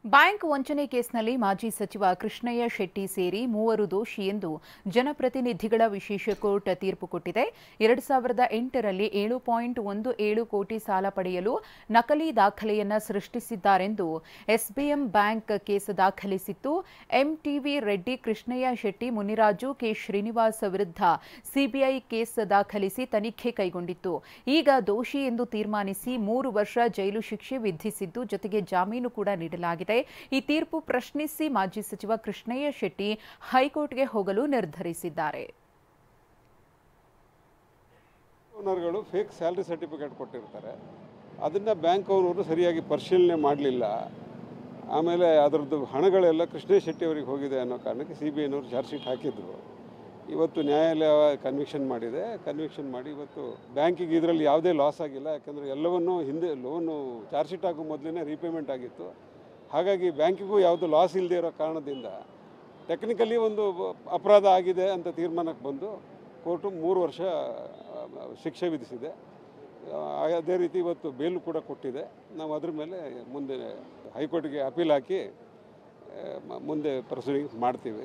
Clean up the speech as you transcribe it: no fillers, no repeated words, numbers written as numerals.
Bank ವಂಚನೆ ಕೇಸ್ನಲ್ಲಿ ಮಾಜಿ ಸಚಿವ ಕೃಷ್ಣಯ್ಯ ಶೆಟ್ಟಿ ಸೇರಿ ಮೂವರು ದೋಷಿ ಎಂದು ಜನಪ್ರತಿನಿಧಿಗಳ ವಿಶೇಷ ಕೋರ್ಟ್ ತೀರ್ಪು ಕೊಟ್ಟಿದೆ. 2008ರಲ್ಲಿ 7.17 ಕೋಟಿ ಸಾಲ ಪಡೆಯಲು ನಕಲಿ ದಾಖಲೆಯನ್ನು ಸೃಷ್ಟಿಸಿದ್ದಾರೆಂದು ಎಸ್ಬಿಎಂ ಬ್ಯಾಂಕ್ ಕೇಸ್ ದಾಖಲಿಸಿತ್ತು. ಎಂಟಿವಿ ರೆಡ್ಡಿ, ಕೃಷ್ಣಯ್ಯ ಶೆಟ್ಟಿ, ಮುನಿರಾಜು, ಕೆ ಶ್ರೀನಿವಾಸ್ ವಿರುದ್ಧ ಸಿಬಿಐ ಕೇಸ್ ದಾಖಲಿಸಿ ತನಿಖೆ ಕೈಗೊಂಡಿತ್ತು. ಈಗ ದೋಷಿ ಎಂದು ತೀರ್ಮಾನಿಸಿ 3 ವರ್ಷ ಜೈಲು ಶಿಕ್ಷೆ ವಿಧಿಸಿದ್ದು, ಜೊತೆಗೆ ಜಾಮೀನು ಕೂಡ ನೀಡಲಾಗಿದೆ. ಈ ತೀರ್ಪು ಪ್ರಶ್ನಿಸಿ ಮಾಜಿ ಸಚಿವ ಕೃಷ್ಣಯ್ಯ ಶೆಟ್ಟಿ ಹೈಕೋರ್ಟ್ಗೆ ಹೋಗಲು ನಿರ್ಧರಿಸಿದ್ದಾರೆ. ಓನರ್ಗಳು ಫೇಕ್ ಸ್ಯಾಲರಿ ಸರ್ಟಿಫಿಕೇಟ್ ಕೊಟ್ಟಿರ್ತಾರೆ. ಅದನ್ನು ಬ್ಯಾಂಕ್ ಅವರು ಸರಿಯಾಗಿ ಪರಿಶೀಲನೆ ಮಾಡಲಿಲ್ಲ. ಆಮೇಲೆ ಅದರದ್ದು ಹಣಗಳೆಲ್ಲ ಕೃಷ್ಣಯ್ಯ ಶೆಟ್ಟಿ ಅವರಿಗೆ ಹೋಗಿದೆ ಅನ್ನೋ ಕಾರಣಕ್ಕೆ ಸಿಬಿಐನವರು ಚಾರ್ಜ್ ಶೀಟ್ ಹಾಕಿದ್ರು. ಇವತ್ತು ನ್ಯಾಯಾಲಯ ಕನ್ವಿಕ್ಷನ್ ಮಾಡಿದೆ. ಕನ್ವಿಕ್ಷನ್ ಮಾಡಿ ಇವತ್ತು ಬ್ಯಾಂಕಿಗೆ ಇದರಲ್ಲಿ ಯಾವುದೇ ಲಾಸ್ ಆಗಿಲ್ಲ. ಯಾಕಂದರೆ ಎಲ್ಲವನ್ನೂ ಹಿಂದೆ ಲೋನು ಚಾರ್ಜ್ ಶೀಟ್ ಆಗೋ ಮೊದಲೇ ರೀಪೇಮೆಂಟ್ ಆಗಿತ್ತು. ಹಾಗಾಗಿ ಬ್ಯಾಂಕಿಗೂ ಯಾವುದು ಲಾಸ್ ಇಲ್ಲದೆ ಇರೋ ಕಾರಣದಿಂದ ಟೆಕ್ನಿಕಲಿ ಒಂದು ಅಪರಾಧ ಆಗಿದೆ ಅಂತ ತೀರ್ಮಾನಕ್ಕೆ ಬಂದು ಕೋರ್ಟು 3 ವರ್ಷ ಶಿಕ್ಷೆ ವಿಧಿಸಿದೆ. ಅದೇ ರೀತಿ ಇವತ್ತು ಬೇಲು ಕೂಡ ಕೊಟ್ಟಿದೆ. ನಾವು ಅದ್ರ ಮೇಲೆ ಮುಂದೆ ಹೈಕೋರ್ಟ್ಗೆ ಅಪೀಲ್ ಹಾಕಿ ಮುಂದೆ ಪ್ರೊಸೀಡಿಂಗ್ಸ್ ಮಾಡ್ತೀವಿ.